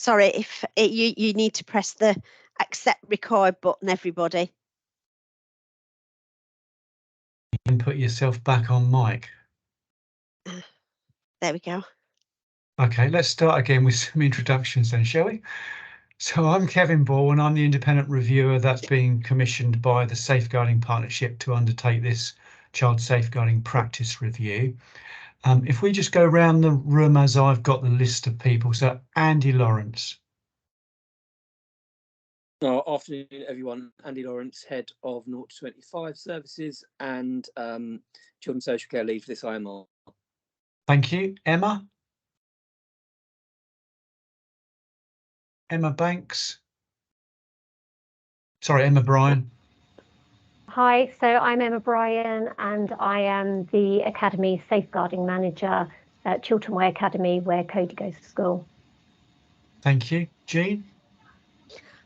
Sorry, if you need to press the accept record button, everybody. You can put yourself back on mic. There we go. Okay, let's start again with some introductions then, shall we? So I'm Kevin Ball and I'm the independent reviewer that's being commissioned by the Safeguarding Partnership to undertake this child safeguarding practice review. If we just go around the room as I've got the list of people. So Andy Lawrence. Afternoon, everyone. Andy Lawrence, Head of 0 to 25 Services and Children's Social Care Lead for this IMR. Thank you. Emma? Emma Banks? Sorry, Emma Bryan. Hi, so I'm Emma Bryan and I am the Academy Safeguarding Manager at Chiltern Way Academy, where Cody goes to school. Thank you. Jean?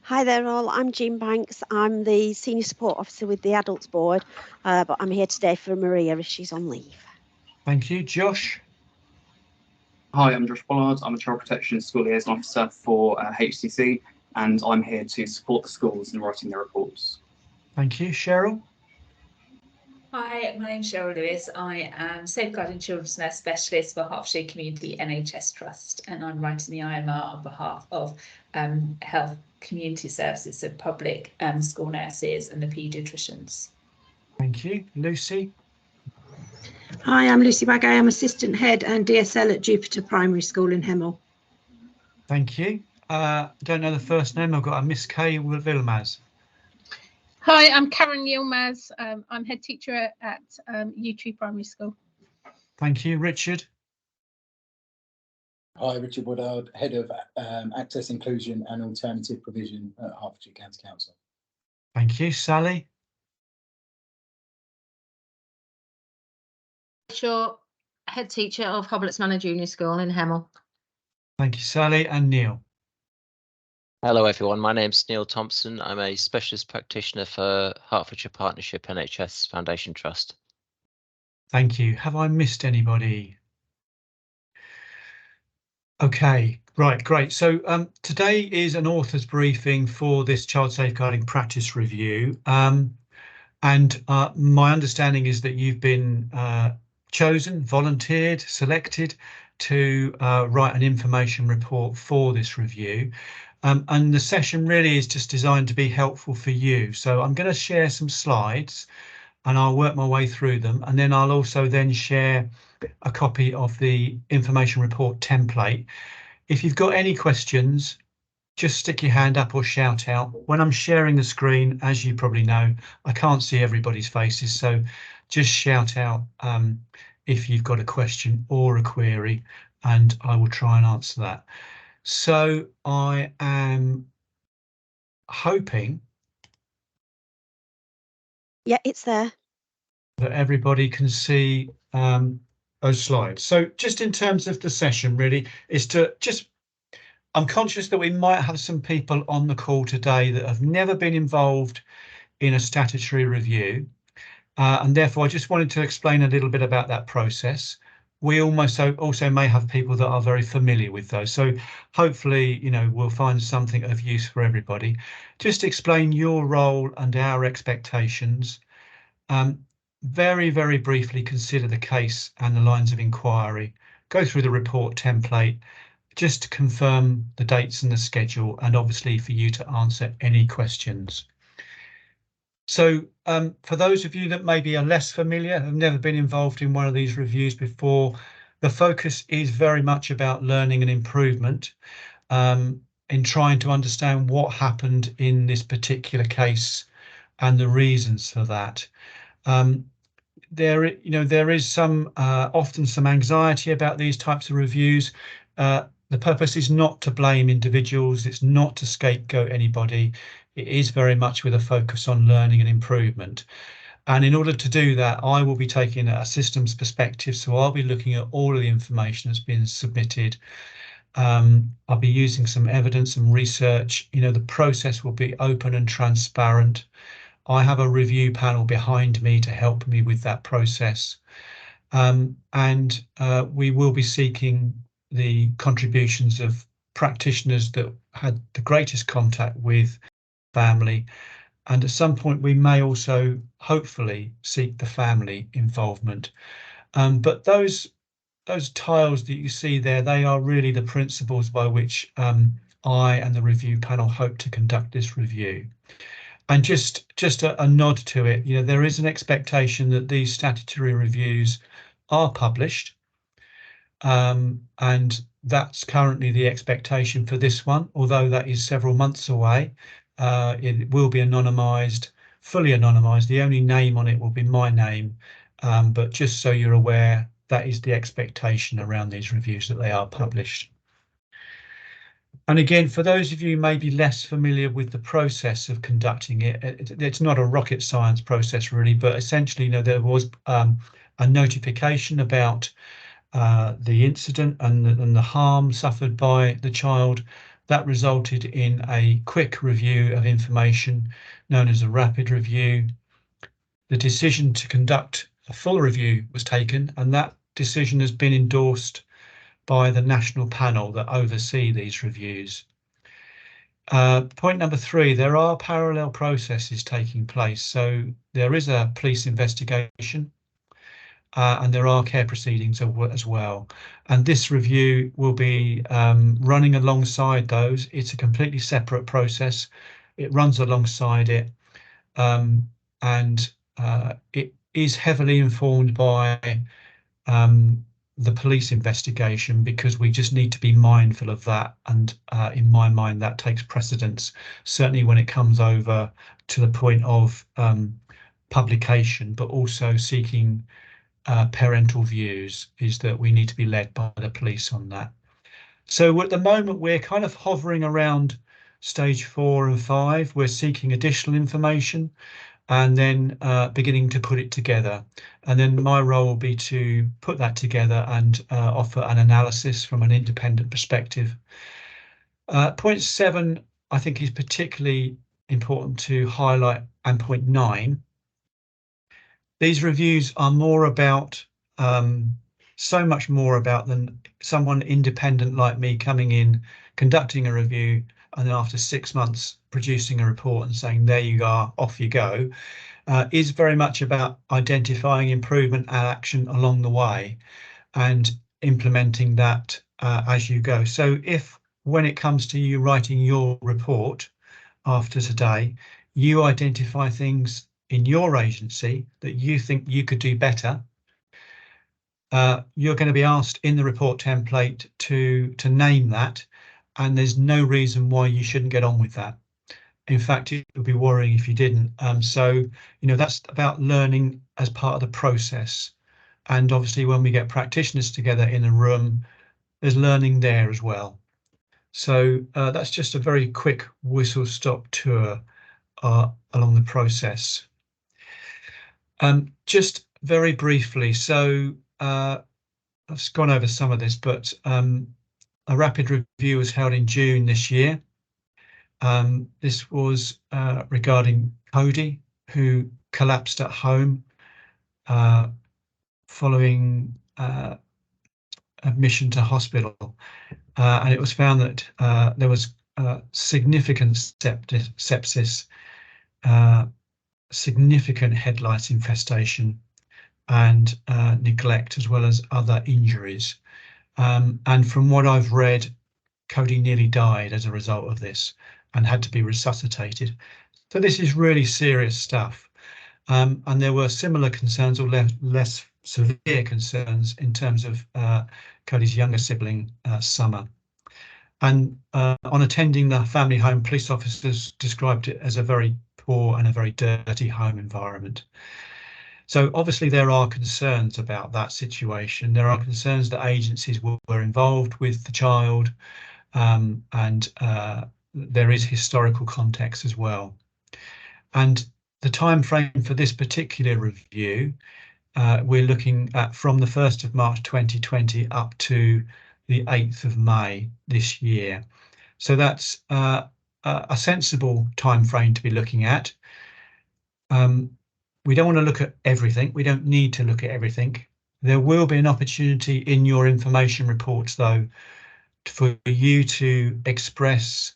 Hi there all, I'm Jean Banks. I'm the Senior Support Officer with the Adults Board, but I'm here today for Maria if she's on leave. Thank you. Josh? Hi, I'm Josh Pollard. I'm a Child Protection School Liaison Officer for HCC, and I'm here to support the schools in writing their reports. Thank you. Cheryl? Hi, my name's Cheryl Lewis. I am Safeguarding Children's Nurse Specialist for Hertfordshire Community NHS Trust, and I'm writing the IMR on behalf of Health Community Services, so public school nurses and the paediatricians. Thank you. Lucy? Hi, I'm Lucy Bagay. I'm Assistant Head and DSL at Jupiter Primary School in Hemel. Thank you. Don't know the first name. I've got a Miss Kay Vilmaz. Hi, I'm Karen Yilmaz. I'm Head Teacher at U2 Primary School. Thank you. Richard? Hi, Richard Woodard, Head of Access, Inclusion and Alternative Provision at Hertfordshire County Council. Thank you. Sally? Shaw, Head Teacher of Hoblets Manor Junior School in Hemel. Thank you, Sally. And Neil? Hello everyone, my name's Neil Thompson. I'm a specialist practitioner for Hertfordshire Partnership NHS Foundation Trust. Thank you. Have I missed anybody? Okay, right, great. So today is an author's briefing for this child safeguarding practice review. And my understanding is that you've been chosen, volunteered, selected to write an information report for this review. And the session really is just designed to be helpful for you. So I'm going to share some slides and I'll work my way through them. And then I'll also then share a copy of the information report template. If you've got any questions, just stick your hand up or shout out. When I'm sharing the screen, as you probably know, I can't see everybody's faces. So just shout out if you've got a question or a query, and I will try and answer that. So I am hoping. Yeah, it's there. That everybody can see those slides. So just in terms of the session, really, is to just, I'm conscious that we might have some people on the call today that have never been involved in a statutory review. And therefore, I just wanted to explain a little bit about that process. We also may have people that are very familiar with those. So hopefully, you know, we'll find something of use for everybody. Just explain your role and our expectations. Very, very briefly consider the case and the lines of inquiry. Go through the report template, just to confirm the dates and the schedule, and obviously for you to answer any questions. So for those of you that maybe are less familiar, have never been involved in one of these reviews before, the focus is very much about learning and improvement in trying to understand what happened in this particular case and the reasons for that. There is some often some anxiety about these types of reviews. The purpose is not to blame individuals. It's not to scapegoat anybody. It is very much with a focus on learning and improvement. And in order to do that, I will be taking a systems perspective. So I'll be looking at all of the information that's been submitted. I'll be using some evidence and research. You know, the process will be open and transparent. I have a review panel behind me to help me with that process. And we will be seeking the contributions of practitioners that had the greatest contact with family, and at some point we may also hopefully seek the family involvement. But those tiles that you see there, they are really the principles by which I and the review panel hope to conduct this review. And just a nod to it, you know, there is an expectation that these statutory reviews are published, and that's currently the expectation for this one, although that is several months away. It will be anonymised, fully anonymised. The only name on it will be my name, but just so you're aware, that is the expectation around these reviews, that they are published. And again, for those of you maybe less familiar with the process of conducting it, it's not a rocket science process really, but essentially, you know, there was a notification about the incident and the harm suffered by the child. That resulted in a quick review of information known as a rapid review. The decision to conduct a full review was taken, and that decision has been endorsed by the national panel that oversee these reviews. Point number 3, there are parallel processes taking place. So there is a police investigation and there are care proceedings as well. And this review will be running alongside those. It's a completely separate process. It runs alongside it, and it is heavily informed by the police investigation, because we just need to be mindful of that. And in my mind, that takes precedence, certainly when it comes over to the point of publication, but also seeking parental views, is that we need to be led by the police on that. So at the moment, we're kind of hovering around stage 4 and 5. We're seeking additional information and then beginning to put it together. And then my role will be to put that together and offer an analysis from an independent perspective. Point 7, I think, is particularly important to highlight, and point 9. These reviews are more about, so much more about than someone independent like me coming in, conducting a review, and then after 6 months producing a report and saying, there you are, off you go, is very much about identifying improvement and action along the way and implementing that as you go. So if, when it comes to you writing your report after today, you identify things in your agency that you think you could do better, you're going to be asked in the report template to name that, and there's no reason why you shouldn't get on with that. In fact, it would be worrying if you didn't. So, you know, that's about learning as part of the process. And obviously, when we get practitioners together in a room, there's learning there as well. So that's just a very quick whistle-stop tour along the process. Just very briefly, so I've gone over some of this, but a rapid review was held in June this year. This was regarding Cody, who collapsed at home following admission to hospital, and it was found that there was significant sepsis, significant head lice infestation, and neglect, as well as other injuries. And from what I've read, Cody nearly died as a result of this and had to be resuscitated. So this is really serious stuff. And there were similar concerns, or less severe concerns, in terms of Cody's younger sibling, Summer. And on attending the family home, police officers described it as a very poor and a very dirty home environment. So obviously there are concerns about that situation. There are concerns that agencies were involved with the child, and there is historical context as well. And the time frame for this particular review, we're looking at from the 1st of March 2020 up to the 8th of May this year. So that's a sensible time frame to be looking at. We don't want to look at everything. We don't need to look at everything. There will be an opportunity in your information reports, though, for you to express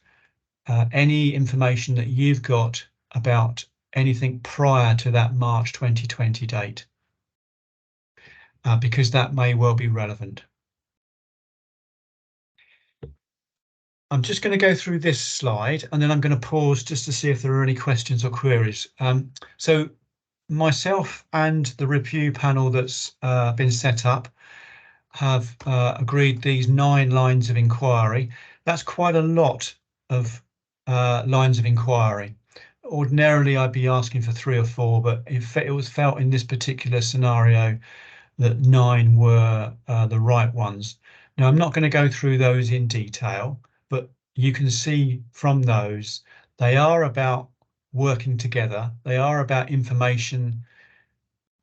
any information that you've got about anything prior to that March 2020 date, because that may well be relevant. I'm just going to go through this slide and then I'm going to pause just to see if there are any questions or queries. So myself and the review panel that's been set up have agreed these 9 lines of inquiry. That's quite a lot of lines of inquiry. Ordinarily, I'd be asking for 3 or 4, but it was felt in this particular scenario that 9 were the right ones. Now, I'm not going to go through those in detail, but you can see from those, they are about working together. They are about information,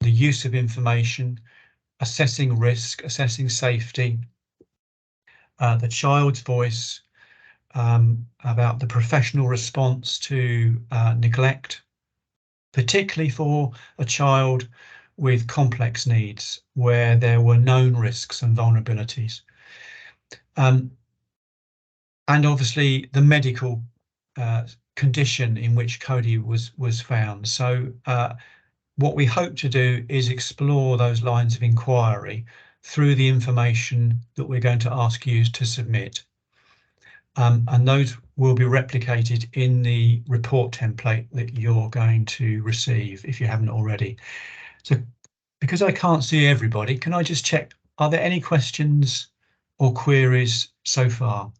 the use of information, assessing risk, assessing safety, the child's voice, about the professional response to neglect, particularly for a child with complex needs where there were known risks and vulnerabilities. And obviously the medical condition in which Cody was found. So what we hope to do is explore those lines of inquiry through the information that we're going to ask you to submit. And those will be replicated in the report template that you're going to receive if you haven't already. So because I can't see everybody, can I just check, are there any questions or queries so far?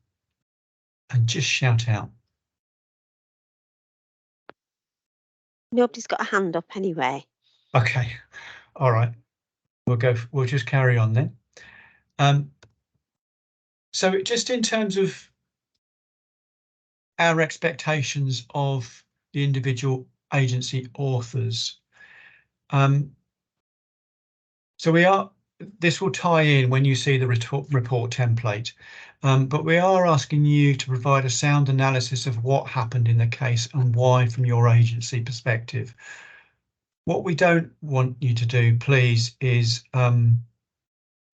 And just shout out. Nobody's got a hand up anyway. Okay, all right. We'll just carry on then. So just in terms of our expectations of the individual agency authors, so this will tie in when you see the report template, but we are asking you to provide a sound analysis of what happened in the case and why from your agency perspective. What we don't want you to do, please, is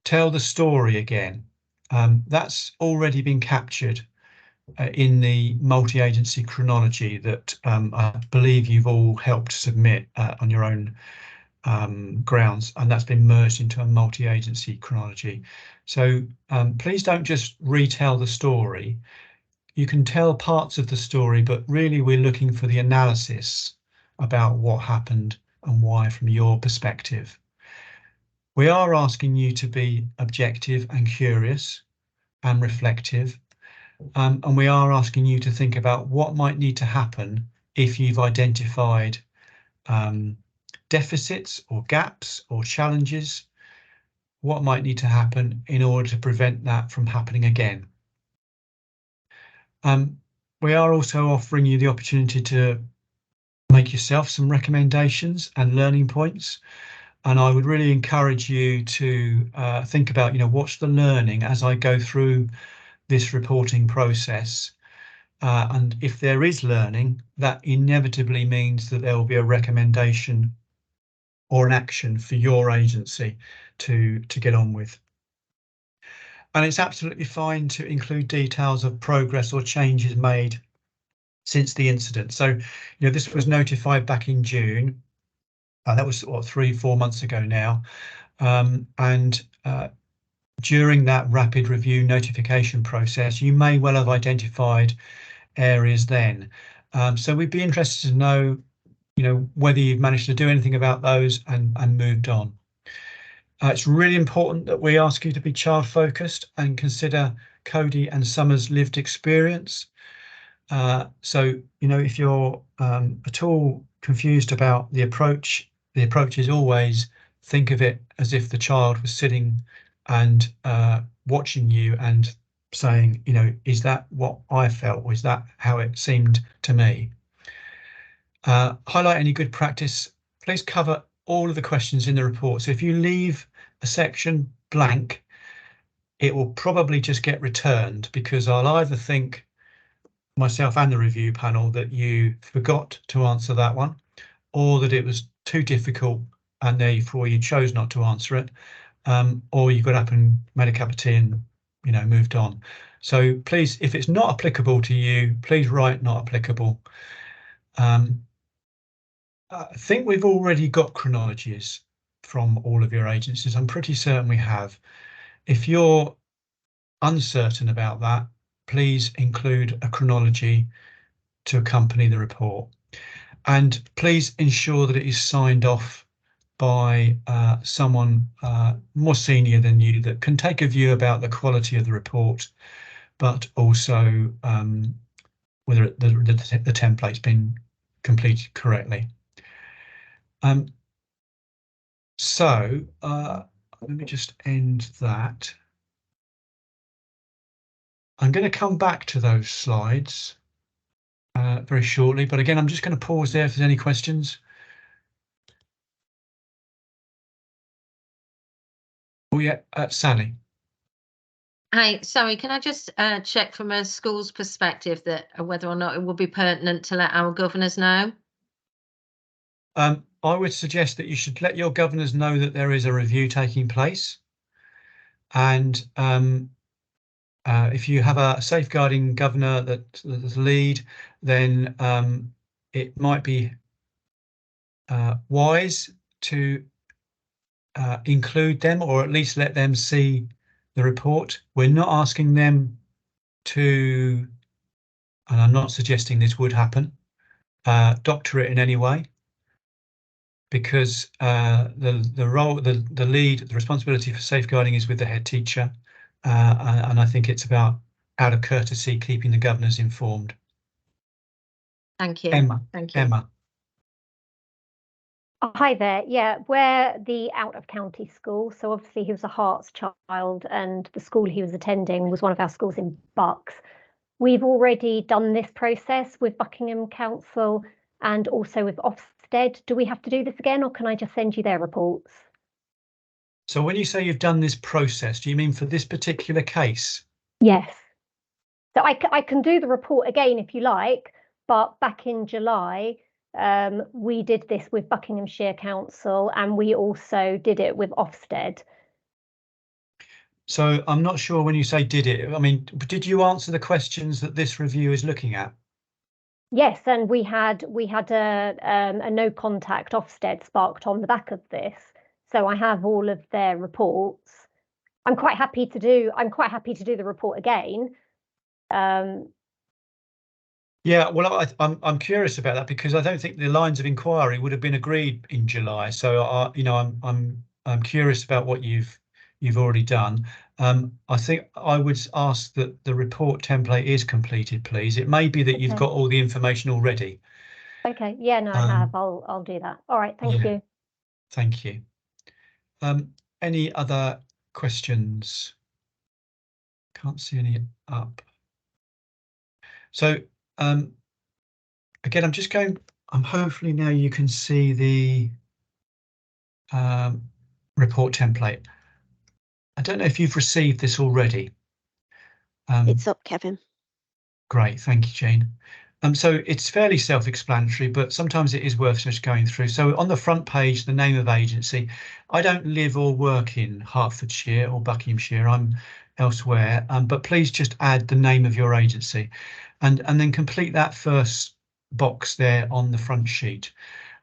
tell the story again. That's already been captured in the multi-agency chronology that I believe you've all helped submit on your own grounds, and that's been merged into a multi-agency chronology. So please don't just retell the story. You can tell parts of the story, but really we're looking for the analysis about what happened and why from your perspective. We are asking you to be objective and curious and reflective, and we are asking you to think about what might need to happen if you've identified deficits or gaps or challenges, what might need to happen in order to prevent that from happening again. We are also offering you the opportunity to make yourself some recommendations and learning points. And I would really encourage you to think about, what's the learning as I go through this reporting process. And if there is learning, that inevitably means that there will be a recommendation or an action for your agency to get on with. And it's absolutely fine to include details of progress or changes made since the incident. So, this was notified back in June. That was 3-4 months ago now. And during that rapid review notification process, you may well have identified areas then. So we'd be interested to know, whether you've managed to do anything about those and moved on. It's really important that we ask you to be child focused and consider Cody and Summer's lived experience. So, if you're at all confused about the approach is always think of it as if the child was sitting and watching you and saying, is that what I felt? Or is that how it seemed to me? Highlight any good practice. Please cover all of the questions in the report. So if you leave a section blank, it will probably just get returned because I'll either think, myself and the review panel, that you forgot to answer that one, or that it was too difficult and therefore you chose not to answer it, or you got up and made a cup of tea and moved on. So please, if it's not applicable to you, please write not applicable. I think we've already got chronologies from all of your agencies. I'm pretty certain we have. If you're uncertain about that, please include a chronology to accompany the report. And please ensure that it is signed off by someone more senior than you that can take a view about the quality of the report, but also whether the template's been completed correctly. So let me just end that. I'm going to come back to those slides very shortly, but again, I'm just going to pause there if there's any questions. Oh yeah, Sally. Hi, sorry, can I just check from a school's perspective that whether or not it would be pertinent to let our governors know? I would suggest that you should let your governors know that there is a review taking place. And if you have a safeguarding governor that's lead, then it might be wise to include them, or at least let them see the report. We're not asking them to, and I'm not suggesting this would happen, doctor it in any way, because the lead, the responsibility for safeguarding is with the head teacher, and I think it's about, out of courtesy, keeping the governors informed. Thank you. Thank you. Emma. Hi there. Yeah, we're the out-of-county school. So obviously he was a Hearts child and the school he was attending was one of our schools in Bucks. We've already done this process with Buckingham Council and also with Ofsted. Do we have to do this again, or can I just send you their reports? So when you say you've done this process, do you mean for this particular case? Yes. So I can do the report again if you like, but back in July, we did this with Buckinghamshire Council and we also did it with Ofsted. So I'm not sure when you say did it, I mean, did you answer the questions that this review is looking at? Yes, and we had a no contact Ofsted sparked on the back of this. So I have all of their reports. I'm quite happy to do the report again. Yeah, well, I'm curious about that because I don't think the lines of inquiry would have been agreed in July. So you know, I'm curious about what you've already done. I think I would ask that the report template is completed, please. It may be that you've got all the information already. Okay, yeah, no, I have. I'll do that. All right, thank you. Thank you. Any other questions? Can't see any up. So again, I'm hopefully now you can see the report template. I don't know if you've received this already. It's up, Kevin. Great, thank you, Jane. So it's fairly self-explanatory, but sometimes it is worth just going through. So on the front page, the name of agency. I don't live or work in Hertfordshire or Buckinghamshire. I'm elsewhere, but please just add the name of your agency and then complete that first box there on the front sheet.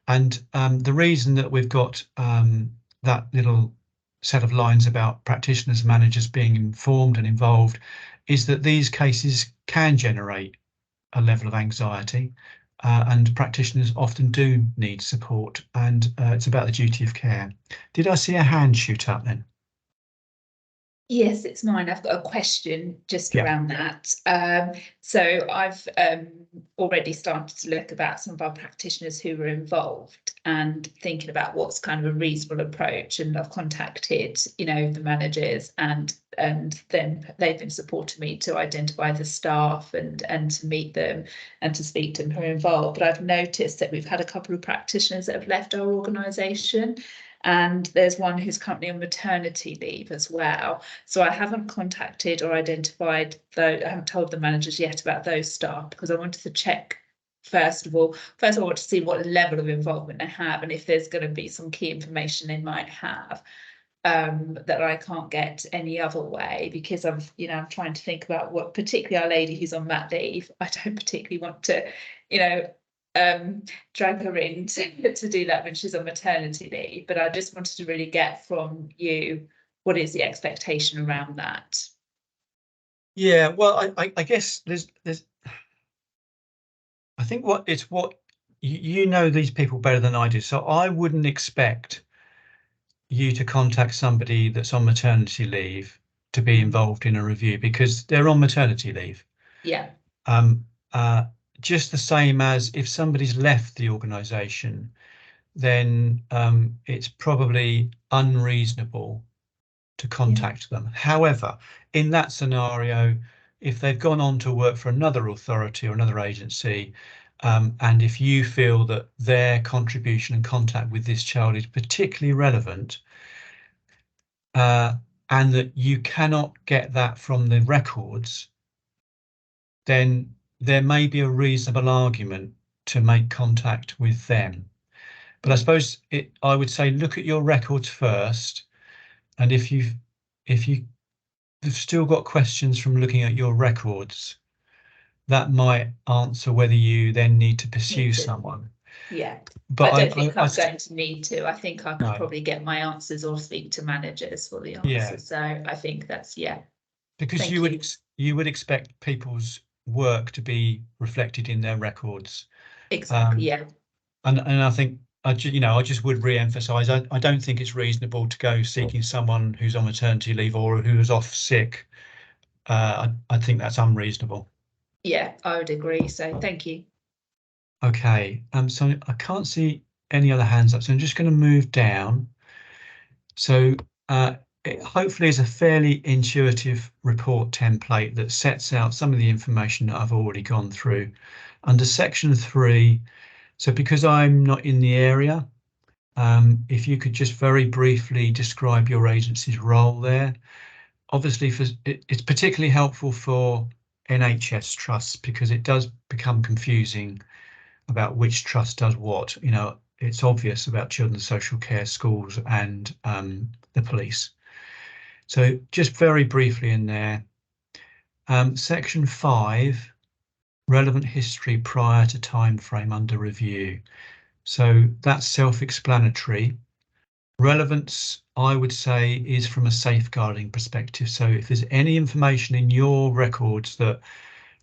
And the reason that we've got that little set of lines about practitioners and managers being informed and involved is that these cases can generate a level of anxiety and practitioners often do need support, and it's about the duty of care. Did I see a hand shoot up then? Yes, it's mine. I've got a question just around that. So I've already started to look about some of our practitioners who were involved and thinking about what's kind of a reasonable approach. And I've contacted, you know, the managers and then they've been supporting me to identify the staff and to meet them and to speak to them who are involved. But I've noticed that we've had a couple of practitioners that have left our organisation. And there's one who's currently on maternity leave as well. So I haven't contacted or identified, I haven't told the managers yet about those staff because I wanted to check, first of all, I want to see what level of involvement they have and if there's going to be some key information they might have. that I can't get any other way, because I'm trying to think about what, particularly our lady who's on mat leave, I don't particularly want to, drag her in to do that when she's on maternity leave. But I just wanted to really get from you, what is the expectation around that? Yeah, well, I guess there's I think what you know these people better than I do, so I wouldn't expect you to contact somebody that's on maternity leave to be involved in a review, because they're on maternity leave. Yeah. Just the same as if somebody's left the organisation, then it's probably unreasonable to contact them. However, in that scenario, if they've gone on to work for another authority or another agency, and if you feel that their contribution and contact with this child is particularly relevant, and that you cannot get that from the records, then there may be a reasonable argument to make contact with them. But I suppose I would say look at your records first, and if you've still got questions from looking at your records, that might answer whether you then need to pursue someone. Yeah, but I don't think I'm going to need to. I think I could No. probably get my answers or speak to managers for the answers. Yeah. So I think that's, because Thank you would expect people's work to be reflected in their records. exactly, yeah. And I think I just would re-emphasize, I don't think it's reasonable to go seeking someone who's on maternity leave or who is off sick. I think that's unreasonable. Yeah, I would agree. So thank you. Okay, so I can't see any other hands up, so I'm just going to move down. So it hopefully is a fairly intuitive report template that sets out some of the information that I've already gone through. Under section 3, so because I'm not in the area, if you could just very briefly describe your agency's role there. Obviously, it's particularly helpful for NHS trusts because it does become confusing about which trust does what. It's obvious about children's social care, schools, and the police. So just very briefly in there, section 5, relevant history prior to time frame under review. So that's self-explanatory. Relevance, I would say, is from a safeguarding perspective. So if there's any information in your records that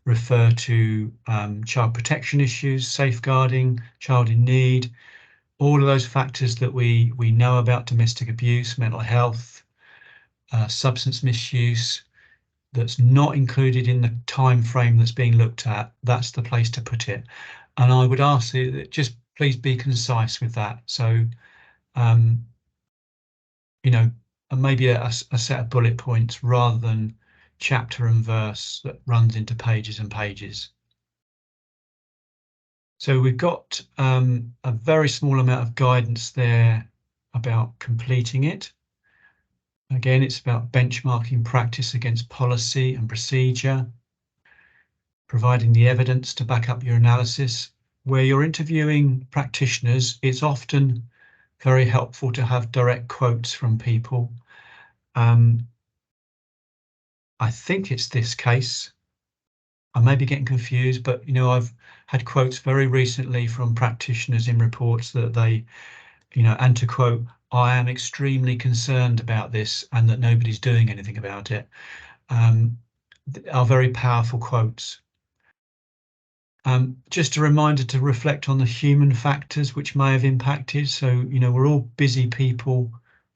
refer to child protection issues, safeguarding, child in need, all of those factors that we know about domestic abuse, mental health, substance misuse, that's not included in the time frame that's being looked at, that's the place to put it. And I would ask you that just please be concise with that. So maybe a set of bullet points rather than chapter and verse that runs into pages and pages. So we've got a very small amount of guidance there about completing it. Again, it's about benchmarking practice against policy and procedure, providing the evidence to back up your analysis. Where you're interviewing practitioners, it's often very helpful to have direct quotes from people. I think it's this case. I may be getting confused, but I've had quotes very recently from practitioners in reports that they, and to quote, "I am extremely concerned about this," and that nobody's doing anything about it, are very powerful quotes. Just a reminder to reflect on the human factors which may have impacted. So, we're all busy people.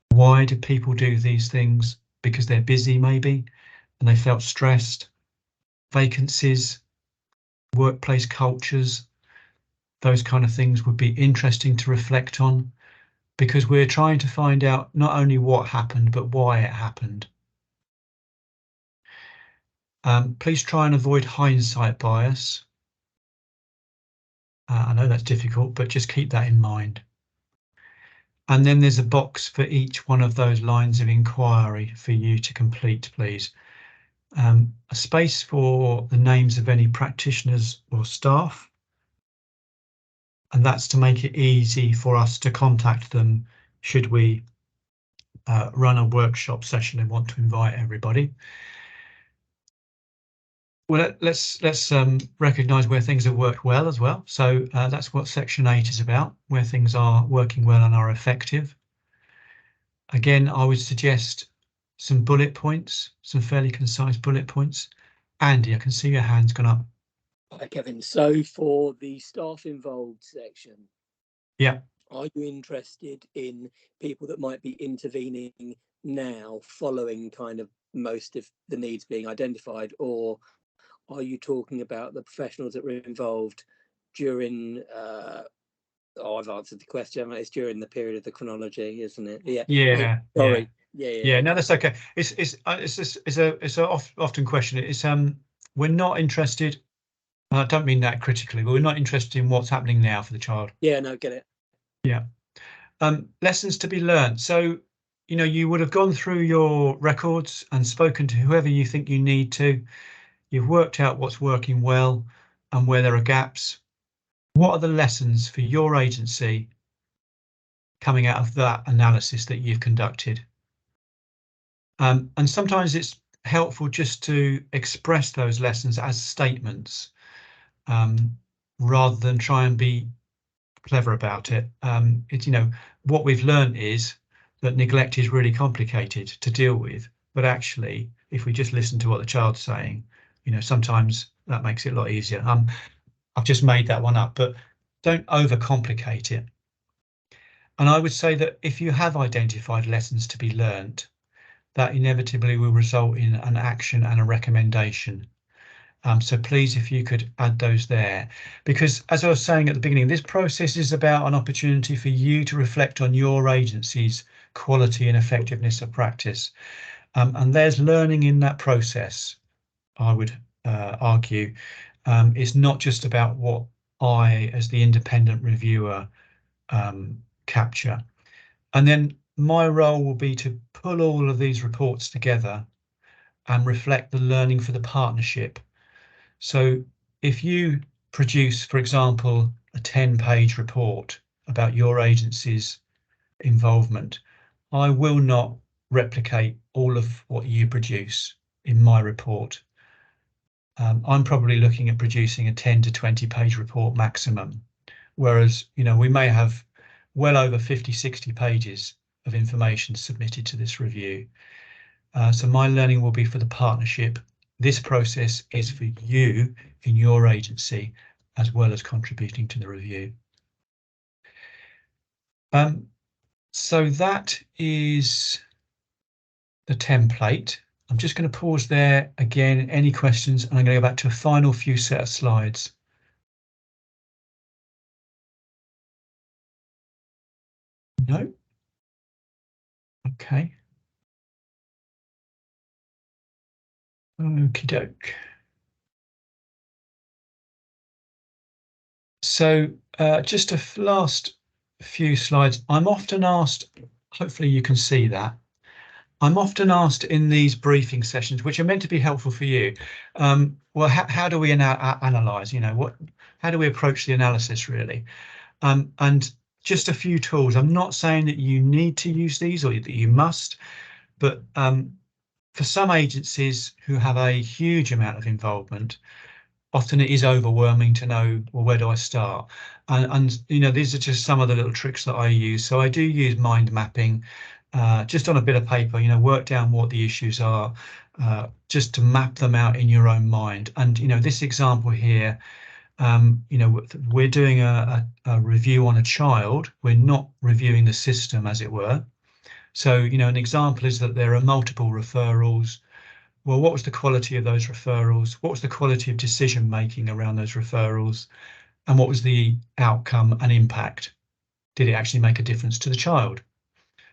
Why do people do these things? Because they're busy, maybe, and they felt stressed. Vacancies, workplace cultures, those kind of things would be interesting to reflect on, because we're trying to find out not only what happened, but why it happened. Please try and avoid hindsight bias. I know that's difficult, but just keep that in mind. And then there's a box for each one of those lines of inquiry for you to complete, please. A space for the names of any practitioners or staff. And that's to make it easy for us to contact them should we run a workshop session and want to invite everybody. Well, let's recognise where things have worked well as well. So that's what section 8 is about, where things are working well and are effective. Again, I would suggest some bullet points, some fairly concise bullet points. Andy, I can see your hand's gone up. Hi, Kevin. So for the staff involved section, yeah, are you interested in people that might be intervening now following kind of most of the needs being identified, or are you talking about the professionals that were involved during I've answered the question. It's during the period of the chronology, isn't it? Yeah. Sorry. Yeah. No, that's okay. It's a often question. It's we're not interested. I don't mean that critically, but we're not interested in what's happening now for the child. Yeah. No, get it. Yeah. Lessons to be learned. So, you know, you would have gone through your records and spoken to whoever you think you need to. You've worked out what's working well and where there are gaps. What are the lessons for your agency coming out of that analysis that you've conducted? And sometimes it's helpful just to express those lessons as statements rather than try and be clever about it. It's, you know, what we've learned is that neglect is really complicated to deal with, but actually, if we just listen to what the child's saying, you know, sometimes that makes it a lot easier. I've just made that one up, but don't overcomplicate it. And I would say that if you have identified lessons to be learned, that inevitably will result in an action and a recommendation. So please, if you could add those there, because as I was saying at the beginning, this process is about an opportunity for you to reflect on your agency's quality and effectiveness of practice. And there's learning in that process, I would argue. It's not just about what I, as the independent reviewer, capture. And then my role will be to pull all of these reports together and reflect the learning for the partnership. So if you produce, for example, a 10-page report about your agency's involvement, I will not replicate all of what you produce in my report. I'm probably looking at producing a 10 to 20-page report maximum, whereas, you know, we may have well over 50, 60 pages of information submitted to this review. So my learning will be for the partnership. This process is for you in your agency, as well as contributing to the review. So that is the template. I'm just going to pause there again. Any questions? And I'm going to go back to a final few set of slides. No? Okay. Okie doke. So just a last few slides. I'm often asked, hopefully you can see that, I'm often asked in these briefing sessions, which are meant to be helpful for you, well, how do we analyse, you know, how do we approach the analysis really? And just a few tools. I'm not saying that you need to use these or that you must, but for some agencies who have a huge amount of involvement, often it is overwhelming to know, well, where do I start? And you know, these are just some of the little tricks that I use. So I do use mind mapping, just on a bit of paper, you know, work down what the issues are, just to map them out in your own mind. And, you know, this example here, you know, we're doing a review on a child. We're not reviewing the system, as it were. So, you know, an example is that there are multiple referrals. Well, what was the quality of those referrals? What was the quality of decision making around those referrals? And what was the outcome and impact? Did it actually make a difference to the child?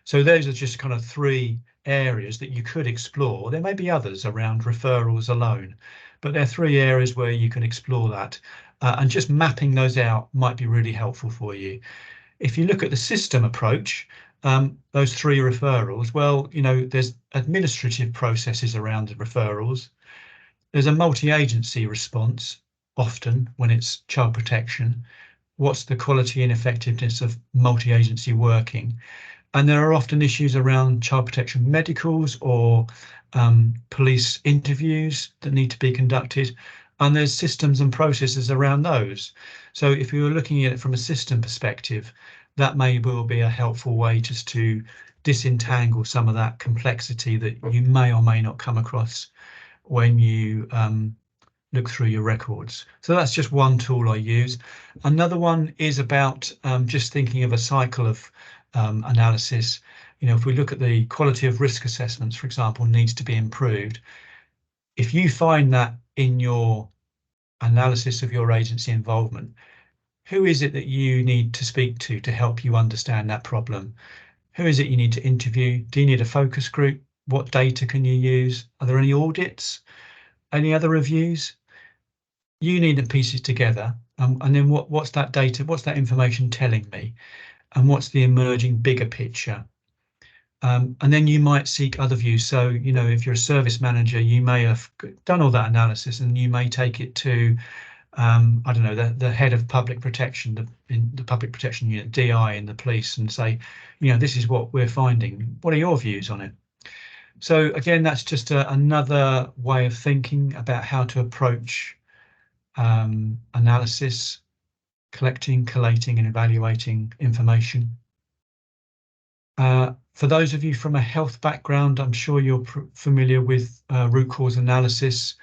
So those are just kind of three areas that you could explore. There may be others around referrals alone, but there are three areas where you can explore that. And just mapping those out might be really helpful for you. If you look at the system approach, those three referrals, well, you know, there's administrative processes around the referrals. There's a multi-agency response, often when it's child protection. What's the quality and effectiveness of multi-agency working? And there are often issues around child protection medicals or police interviews that need to be conducted. And there's systems and processes around those. So if you were looking at it from a system perspective, that may well be a helpful way just to disentangle some of that complexity that you may or may not come across when you look through your records. So that's just one tool I use. Another one is about just thinking of a cycle of analysis. You know, if we look at the quality of risk assessments, for example, needs to be improved. If you find that in your analysis of your agency involvement, who is it that you need to speak to help you understand that problem? Who is it you need to interview? Do you need a focus group? What data can you use? Are there any audits? Any other reviews? You need to piece it together. And then what's that data? What's that information telling me? And what's the emerging bigger picture? And then you might seek other views. So, you know, if you're a service manager, you may have done all that analysis and you may take it to, I don't know, the head of public protection, the public protection unit, DI in the police, and say, you know, this is what we're finding. What are your views on it? So again, that's just another way of thinking about how to approach analysis, collecting, collating and evaluating information. For those of you from a health background, I'm sure you're familiar with root cause analysis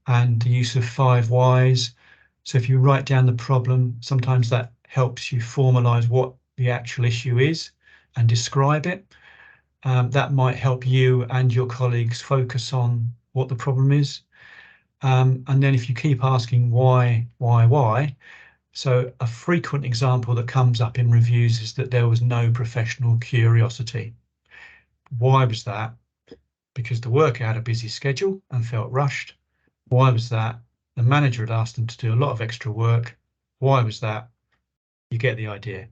and the use of 5 whys. So if you write down the problem, sometimes that helps you formalize what the actual issue is and describe it. That might help you and your colleagues focus on what the problem is. And then if you keep asking why, so a frequent example that comes up in reviews is that there was no professional curiosity. Why was that? Because the worker had a busy schedule and felt rushed. Why was that? The manager had asked them to do a lot of extra work. Why was that? You get the idea.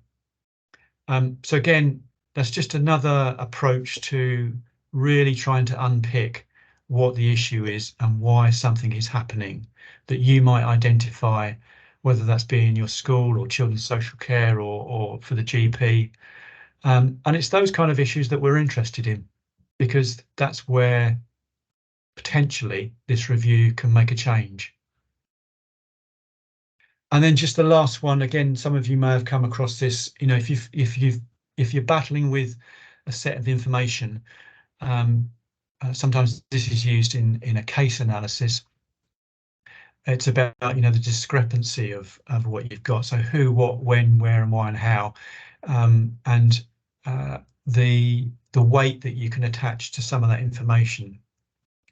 So again, that's just another approach to really trying to unpick what the issue is and why something is happening that you might identify, whether that's being in your school or children's social care or for the GP. And it's those kind of issues that we're interested in, because that's where potentially this review can make a change. And then just the last one, again, some of you may have come across this, you know, if you're battling with a set of information, sometimes this is used in a case analysis. It's about, you know, the discrepancy of what you've got. So who, what, when, where, and why, and how, and the weight that you can attach to some of that information.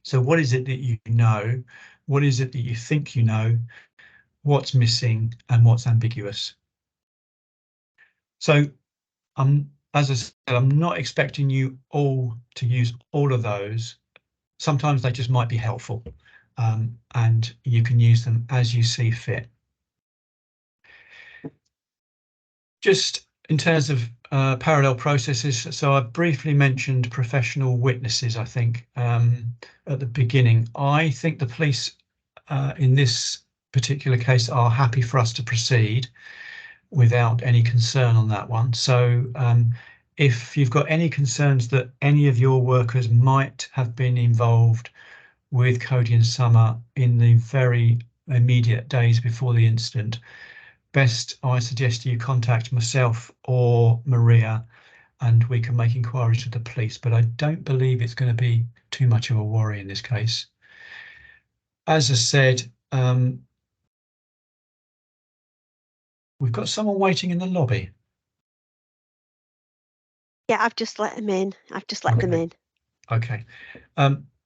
So what is it that you know? What is it that you think you know? What's missing and what's ambiguous? So as I said, I'm not expecting you all to use all of those. Sometimes they just might be helpful, and you can use them as you see fit. Just in terms of parallel processes, so I briefly mentioned professional witnesses, I think, at the beginning. I think the police in this particular case are happy for us to proceed without any concern on that one. So if you've got any concerns that any of your workers might have been involved with Cody and Summer in the very immediate days before the incident, best I suggest you contact myself or Maria and we can make inquiries with the police, but I don't believe it's going to be too much of a worry in this case. As I said, we've got someone waiting in the lobby. Yeah, I've just let them in. I've just let them in. Okay.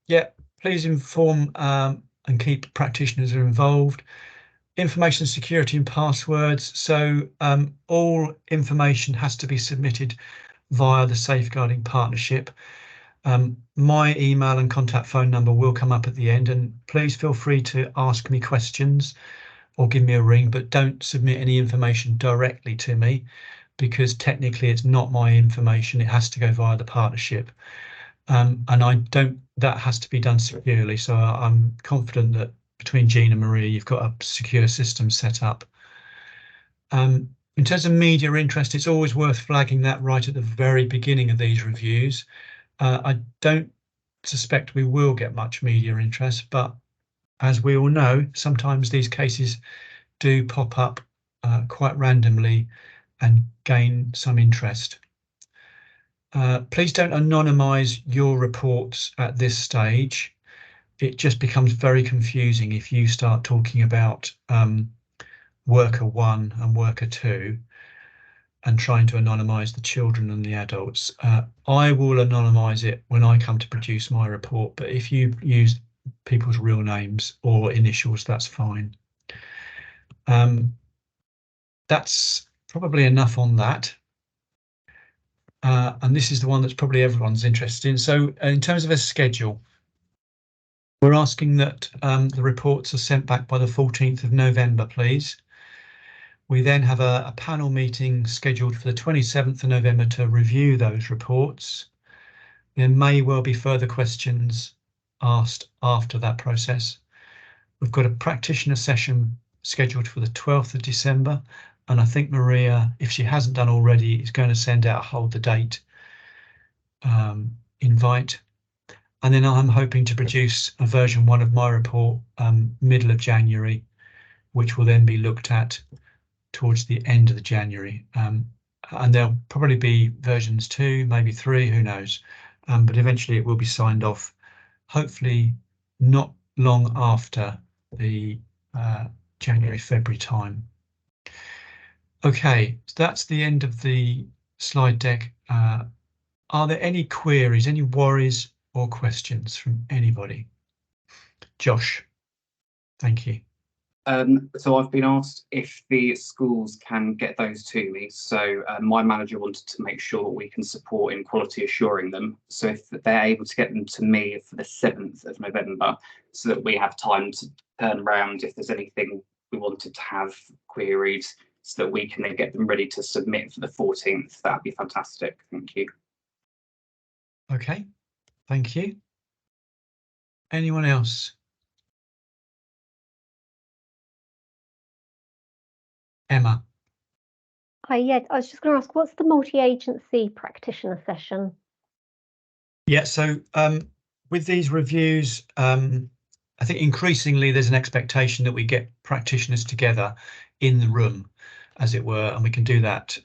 Yeah, please inform and keep practitioners involved. Information security and passwords. So all information has to be submitted via the Safeguarding Partnership. My email and contact phone number will come up at the end, and please feel free to ask me questions or give me a ring, but don't submit any information directly to me because technically it's not my information. It has to go via the partnership. And that has to be done securely. So I'm confident that between Jean and Maria, you've got a secure system set up. In terms of media interest, it's always worth flagging that right at the very beginning of these reviews. I don't suspect we will get much media interest, but as we all know, sometimes these cases do pop up quite randomly and gain some interest. Please don't anonymise your reports at this stage. It just becomes very confusing if you start talking about worker 1 and worker 2 and trying to anonymise the children and the adults. I will anonymise it when I come to produce my report, but if you use people's real names or initials, that's fine. That's probably enough on that. And this is the one that's probably everyone's interested in. So in terms of a schedule, we're asking that the reports are sent back by the 14th of November, please. We then have a panel meeting scheduled for the 27th of November to review those reports. There may well be further questions asked after that process. We've got a practitioner session scheduled for the 12th of December, and I think Maria, if she hasn't done already, is going to send out a hold the date invite. And then I'm hoping to produce a version 1 of my report middle of January, which will then be looked at towards the end of the January. And there'll probably be versions 2, maybe 3, who knows. But eventually it will be signed off, hopefully not long after the January, February time. Okay, so that's the end of the slide deck. Are there any queries, any worries or questions from anybody? Josh, thank you. So I've been asked if the schools can get those to me. So my manager wanted to make sure that we can support in quality assuring them. So if they're able to get them to me for the 7th of November, so that we have time to turn around if there's anything we wanted to have queried, so that we can then get them ready to submit for the 14th, that'd be fantastic. Thank you. Okay, thank you. Anyone else? Emma. Hi, yeah, I was just going to ask, what's the multi-agency practitioner session? Yeah, so with these reviews, I think increasingly there's an expectation that we get practitioners together in the room, as it were, and we can do that.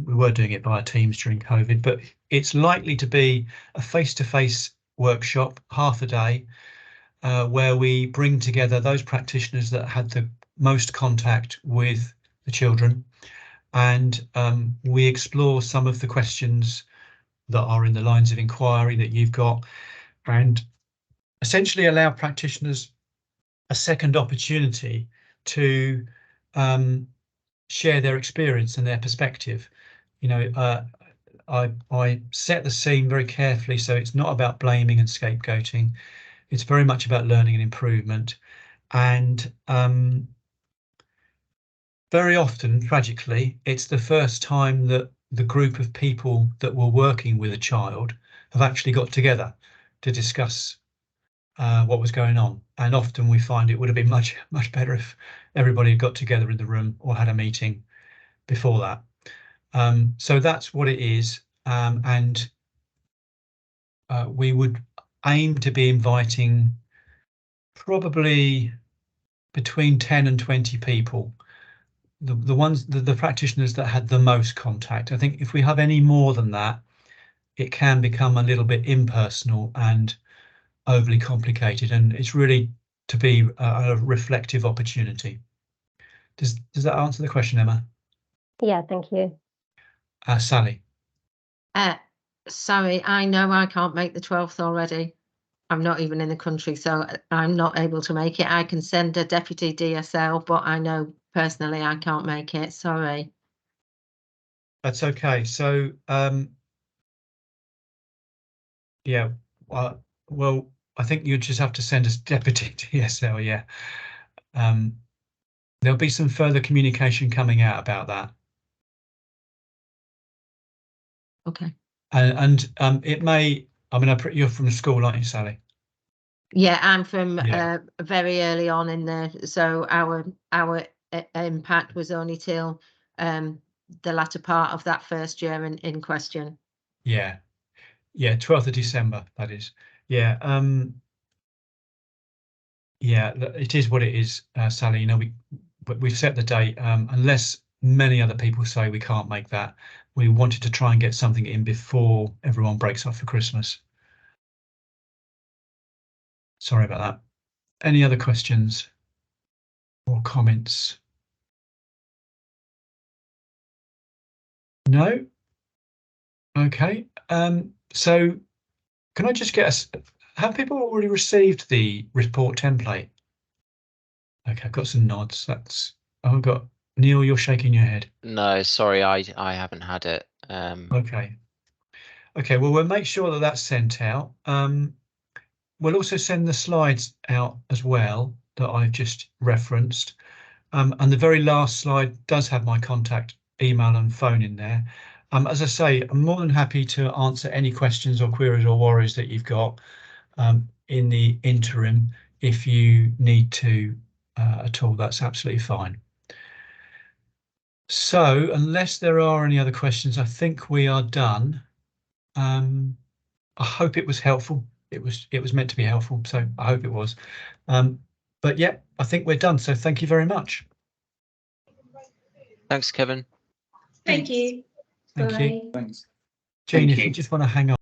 We were doing it via Teams during COVID, but it's likely to be a face-to-face workshop, half a day, where we bring together those practitioners that had the most contact with the children, and we explore some of the questions that are in the lines of inquiry that you've got, and essentially allow practitioners a second opportunity to share their experience and their perspective. You know, I set the scene very carefully, so it's not about blaming and scapegoating. It's very much about learning and improvement. And very often, tragically, it's the first time that the group of people that were working with a child have actually got together to discuss what was going on. And often we find it would have been much better if everybody had got together in the room or had a meeting before that. So that's what it is. And we would aim to be inviting probably between 10 and 20 people. The practitioners that had the most contact. I think if we have any more than that, it can become a little bit impersonal and overly complicated, and it's really to be a reflective opportunity. Does that answer the question, Emma? Yeah, thank you. Sally. Sorry, I know I can't make the 12th already. I'm not even in the country, so I'm not able to make it. I can send a deputy DSL, but I know personally I can't make it. Sorry. That's okay. So, yeah, well, I think you just have to send us deputy DSL. Yeah. There'll be some further communication coming out about that. Okay. And it may, I mean, you're from the school, aren't you, Sally? Yeah, I'm from very early on in there, so our impact was only till the latter part of that first year in question. Yeah, 12th of December, that is. Yeah, yeah, it is what it is, Sally. You know, we've set the date. Unless many other people say we can't make that, we wanted to try and get something in before everyone breaks up for Christmas. Sorry about that. Any other questions or comments? No? Okay. So can I just get have people already received the report template? Okay, I've got some nods. I've got Neil, you're shaking your head. No, sorry, I haven't had it. Okay. Okay, well, we'll make sure that that's sent out. We'll also send the slides out as well that I've just referenced. And the very last slide does have my contact email and phone in there. As I say, I'm more than happy to answer any questions or queries or worries that you've got in the interim. If you need to at all, that's absolutely fine. So unless there are any other questions, I think we are done. I hope it was helpful. It was meant to be helpful, so I hope it was. But yeah, I think we're done. So thank you very much. Thanks, Kevin. Thank you. Thank Bye. you. Thanks. Jane, Thank if you. you just want to hang on.